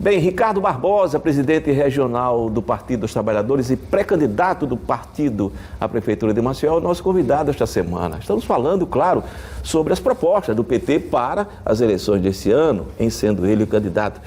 Bem, Ricardo Barbosa, presidente regional do Partido dos Trabalhadores e pré-candidato do partido à Prefeitura de Maceió, é o nosso convidado esta semana. Estamos falando, claro, sobre as propostas do PT para as eleições desse ano, em sendo ele o candidato.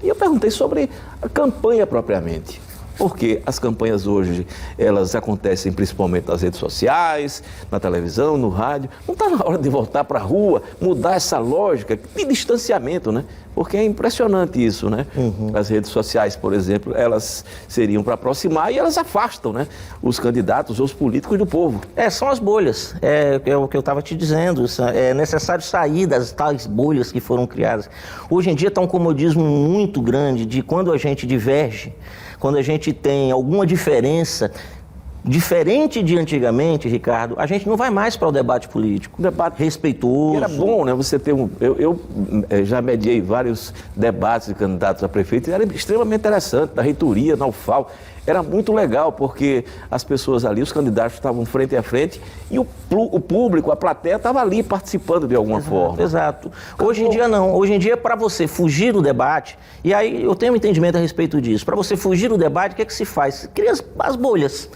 E eu perguntei sobre a campanha propriamente. Porque as campanhas hoje, elas acontecem principalmente nas redes sociais, na televisão, no rádio. Não está na hora de voltar para a rua, mudar essa lógica de distanciamento, né? Porque é impressionante isso, né? As redes sociais, por exemplo, elas seriam para aproximar e elas afastam, né? Os candidatos, os políticos do povo. São as bolhas, é o que eu estava te dizendo. É necessário sair das tais bolhas que foram criadas. Hoje em dia está um comodismo muito grande de quando a gente diverge, quando a gente tem alguma diferença, diferente de antigamente, Ricardo, a gente não vai mais para o debate político. Debate respeitoso. E era bom, né? Você ter eu já mediei vários debates de candidatos a prefeito e era extremamente interessante, na reitoria, na UFAL. Era muito legal, porque as pessoas ali, os candidatos estavam frente a frente e o público, a plateia, estava ali participando de alguma forma. Exato. Hoje em dia não. Hoje em dia, para você fugir do debate, e aí eu tenho um entendimento a respeito disso, para você fugir do debate, o que é que se faz? Cria as bolhas.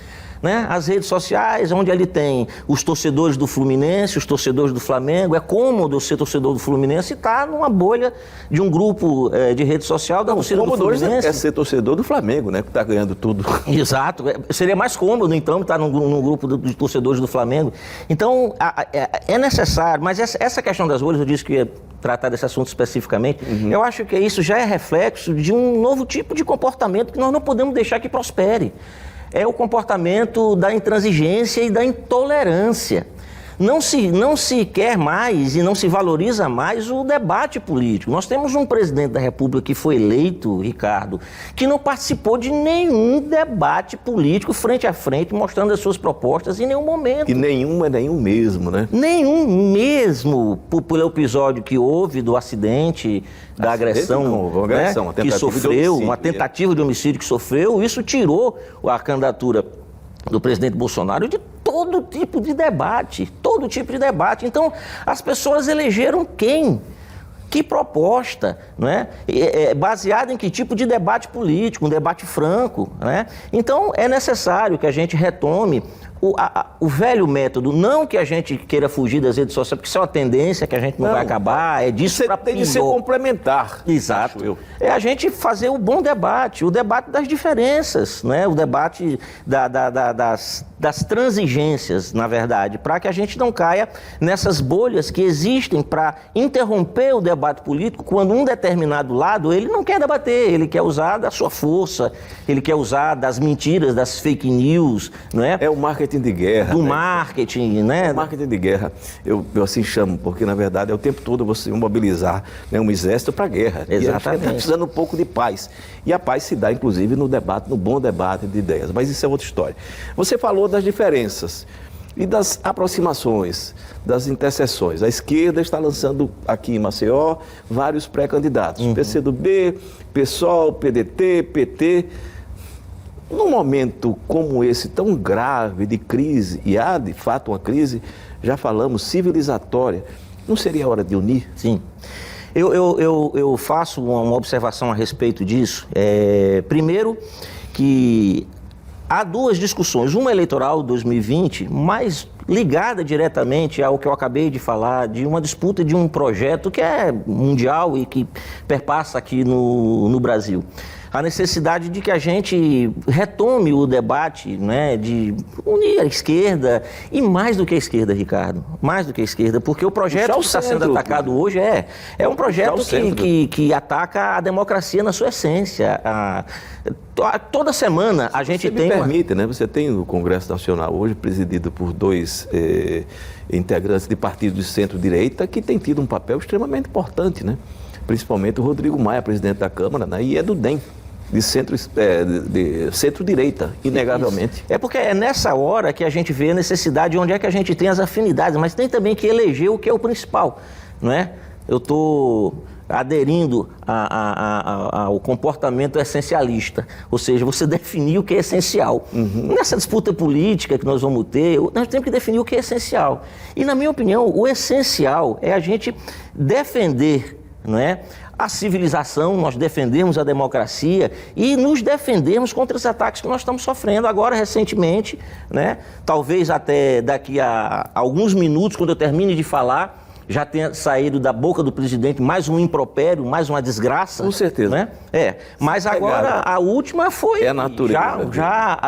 Né? As redes sociais, onde ali tem os torcedores do Fluminense, os torcedores do Flamengo. É cômodo ser torcedor do Fluminense e estar numa bolha de um grupo de rede social da torcida do Fluminense. É ser torcedor do Flamengo, né? Que está ganhando tudo. Exato. Seria mais cômodo, então, estar num grupo de torcedores do Flamengo. Então, é necessário, mas essa questão das bolhas, eu disse que ia tratar desse assunto especificamente, eu acho que isso já é reflexo de um novo tipo de comportamento que nós não podemos deixar que prospere. É o comportamento da intransigência e da intolerância. Não se quer mais e não se valoriza mais o debate político. Nós temos um presidente da República que foi eleito, Ricardo, que não participou de nenhum debate político frente a frente, mostrando as suas propostas em nenhum momento. E nenhum mesmo, né? Nenhum mesmo, pelo episódio que houve do acidente, da agressão, uma que sofreu, uma tentativa de homicídio que sofreu, isso tirou a candidatura do presidente Bolsonaro de todo tipo de debate, Então, as pessoas elegeram quem? Que proposta, não é? Baseada em que tipo de debate político, um debate franco, né? Então, é necessário que a gente retome o velho método, não que a gente queira fugir das redes sociais, porque isso é uma tendência que a gente não vai acabar, é disso para pior. Tem de ser complementar. Exato. É a gente fazer o bom debate, o debate das diferenças, né? O debate das transigências, na verdade, para que a gente não caia nessas bolhas que existem para interromper o debate político quando um determinado lado, ele não quer debater, ele quer usar da sua força, ele quer usar das mentiras, das fake news, não é? É o marketing de guerra. Do marketing, né? O marketing de guerra, eu assim chamo, porque na verdade é o tempo todo você mobilizar, né, um exército para a guerra. Exatamente. E a gente está precisando um pouco de paz. E a paz se dá, inclusive, no debate, no bom debate de ideias. Mas isso é outra história. Você falou das diferenças e das aproximações, das interseções. A esquerda está lançando aqui em Maceió vários pré-candidatos. PCdoB, PSOL, PDT, PT. Num momento como esse, tão grave de crise, e há de fato uma crise, já falamos, civilizatória, não seria hora de unir? Sim. Eu faço uma observação a respeito disso. Primeiro, que há duas discussões, uma eleitoral 2020, mais ligada diretamente ao que eu acabei de falar, de uma disputa de um projeto que é mundial e que perpassa aqui no Brasil. A necessidade de que a gente retome o debate, né, de unir a esquerda, e mais do que a esquerda, Ricardo, mais do que a esquerda, porque o projeto que está sendo atacado hoje é um projeto que ataca a democracia na sua essência. Toda semana a gente tem... né? Você tem o Congresso Nacional hoje presidido por dois integrantes de partidos de centro-direita que têm tido um papel extremamente importante, né? Principalmente o Rodrigo Maia, presidente da Câmara, né? E é do DEM. De centro-direita, inegavelmente. É porque é nessa hora que a gente vê a necessidade, onde é que a gente tem as afinidades, mas tem também que eleger o que é o principal, não é? Eu estou aderindo ao comportamento essencialista, ou seja, você definir o que é essencial. Nessa disputa política que nós vamos ter, nós temos que definir o que é essencial. E, na minha opinião, o essencial é a gente defender não é? A civilização, nós defendemos a democracia e nos defendemos contra os ataques que nós estamos sofrendo agora recentemente, né? Talvez até daqui a alguns minutos, quando eu termine de falar, já tenha saído da boca do presidente mais um impropério, mais uma desgraça. Com certeza. Né? Mas agora a última foi a natureza, já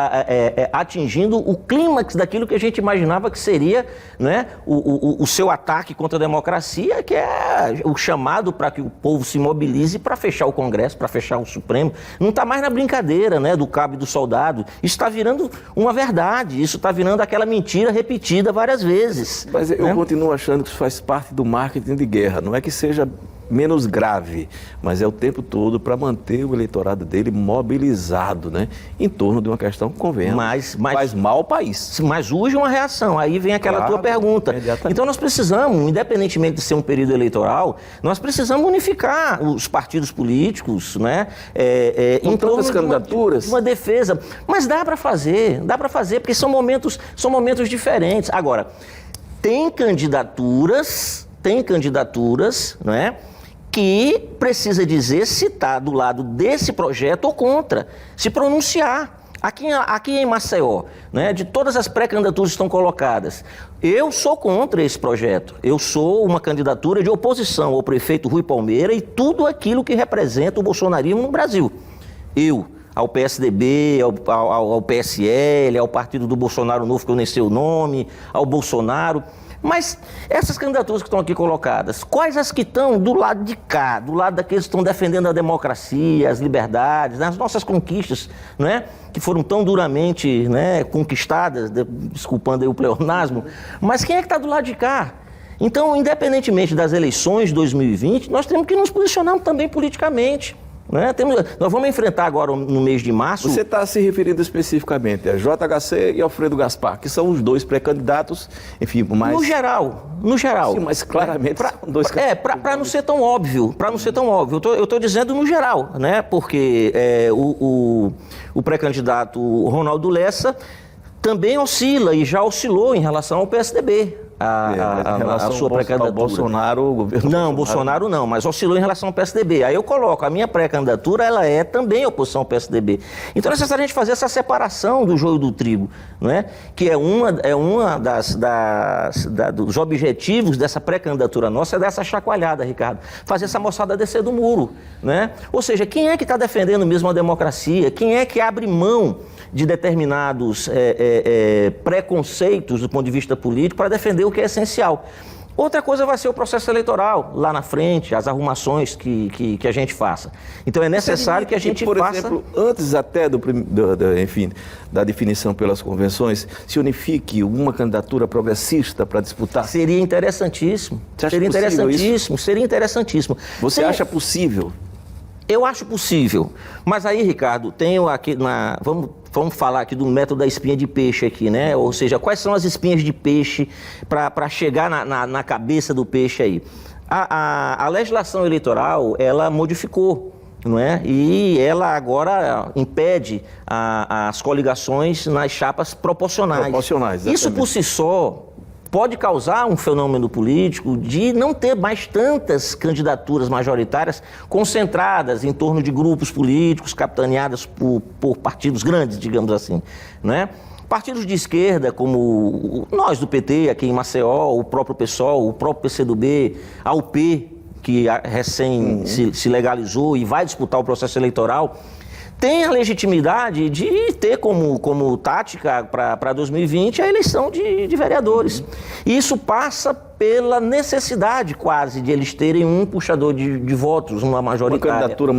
atingindo o clímax daquilo que a gente imaginava que seria, né, o seu ataque contra a democracia, que é o chamado para que o povo se mobilize para fechar o Congresso, para fechar o Supremo. Não está mais na brincadeira, né, do cabo e do soldado. Isso está virando uma verdade, isso está virando aquela mentira repetida várias vezes. Mas eu continuo achando que isso faz parte do marketing de guerra. Não é que seja menos grave, mas é o tempo todo para manter o eleitorado dele mobilizado, né, em torno de uma questão que, convenhamos, faz mal ao país. Mas urge uma reação, aí vem aquela tua pergunta. Então nós precisamos, independentemente de ser um período eleitoral, nós precisamos unificar os partidos políticos, né, em torno de candidaturas, uma defesa. Mas dá para fazer, porque são momentos diferentes. Agora, tem candidaturas, não é, que precisa dizer se está do lado desse projeto ou contra, se pronunciar. Aqui em Maceió, né, de todas as pré-candidaturas que estão colocadas, eu sou contra esse projeto. Eu sou uma candidatura de oposição ao prefeito Rui Palmeira e tudo aquilo que representa o bolsonarismo no Brasil. Ao PSDB, ao PSL, ao Partido do Bolsonaro Novo, que eu nem sei o nome, ao Bolsonaro. Mas essas candidaturas que estão aqui colocadas, quais as que estão do lado de cá, do lado daqueles que estão defendendo a democracia, as liberdades, né, as nossas conquistas, né, que foram tão duramente, né, conquistadas, desculpando aí o pleonasmo, mas quem é que está do lado de cá? Então, independentemente das eleições de 2020, nós temos que nos posicionar também politicamente. Né? Nós vamos enfrentar agora no mês de março... Você está se referindo especificamente a JHC e Alfredo Gaspar, que são os dois pré-candidatos, enfim, mais... No geral. Sim, mas claramente são dois candidatos. Para não ser tão óbvio, eu estou dizendo no geral, né? Porque o pré-candidato Ronaldo Lessa também oscila e já oscilou em relação ao PSDB. A sua pré-candidatura. Bolsonaro, o governo não, Bolsonaro não, mas oscilou em relação ao PSDB. Aí eu coloco, a minha pré-candidatura, ela é também oposição ao PSDB. Então é necessário a gente fazer essa separação do joio do trigo, né? Que é uma dos objetivos dessa pré-candidatura nossa, é dessa chacoalhada, Ricardo. Fazer essa moçada descer do muro, né? Ou seja, quem é que está defendendo mesmo a democracia? Quem é que abre mão de determinados preconceitos do ponto de vista político para defender o que é essencial? Outra coisa vai ser o processo eleitoral, lá na frente, as arrumações que a gente faça. Então é necessário que a gente faça... Por exemplo, antes até da definição pelas convenções, se unifique uma candidatura progressista para disputar? Seria interessantíssimo. Seria interessantíssimo. Você acha possível? Eu acho possível, mas aí, Ricardo, tenho aqui vamos falar aqui do método da espinha de peixe aqui, né? Ou seja, quais são as espinhas de peixe para chegar na cabeça do peixe aí? A legislação eleitoral, ela modificou, não é? E ela agora impede as coligações nas chapas proporcionais. Exatamente. Isso por si só pode causar um fenômeno político de não ter mais tantas candidaturas majoritárias concentradas em torno de grupos políticos capitaneadas por partidos grandes, digamos assim, né? Partidos de esquerda, como nós do PT, aqui em Maceió, o próprio PSOL, o próprio PCdoB, a UP, que recém se legalizou e vai disputar o processo eleitoral, tem a legitimidade de ter como tática para 2020 a eleição de vereadores. E isso passa pela necessidade quase de eles terem um puxador de votos, uma majoritária. Uma candidatura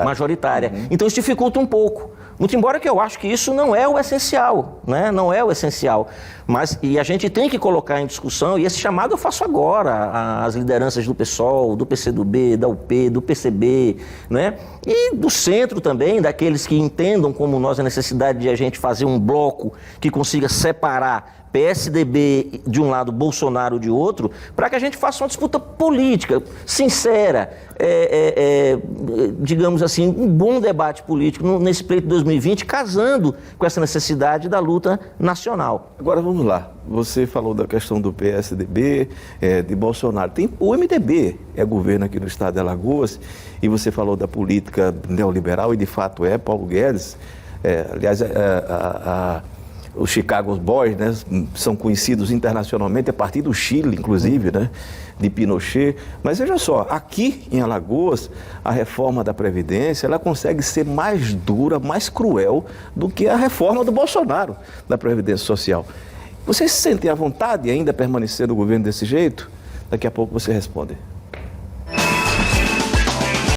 majoritária. Então isso dificulta um pouco. Muito embora que eu acho que isso não é o essencial, né? Não é o essencial. E a gente tem que colocar em discussão, e esse chamado eu faço agora, às lideranças do PSOL, do PCdoB, da UP, do PCB, né? E do centro também, daqueles que entendam como nós a necessidade de a gente fazer um bloco que consiga separar PSDB de um lado, Bolsonaro de outro, para que a gente faça uma disputa política, sincera, digamos assim, um bom debate político nesse pleito de 2020, casando com essa necessidade da luta nacional. Agora vamos lá, você falou da questão do PSDB, de Bolsonaro. Tem o MDB, é governo aqui no estado de Alagoas, e você falou da política neoliberal, e de fato Paulo Guedes, aliás, os Chicago Boys, né, são conhecidos internacionalmente a partir do Chile, inclusive, né, de Pinochet. Mas veja só, aqui em Alagoas, a reforma da Previdência, ela consegue ser mais dura, mais cruel do que a reforma do Bolsonaro da Previdência Social. Vocês se sentem à vontade ainda permanecer no governo desse jeito? Daqui a pouco você responde.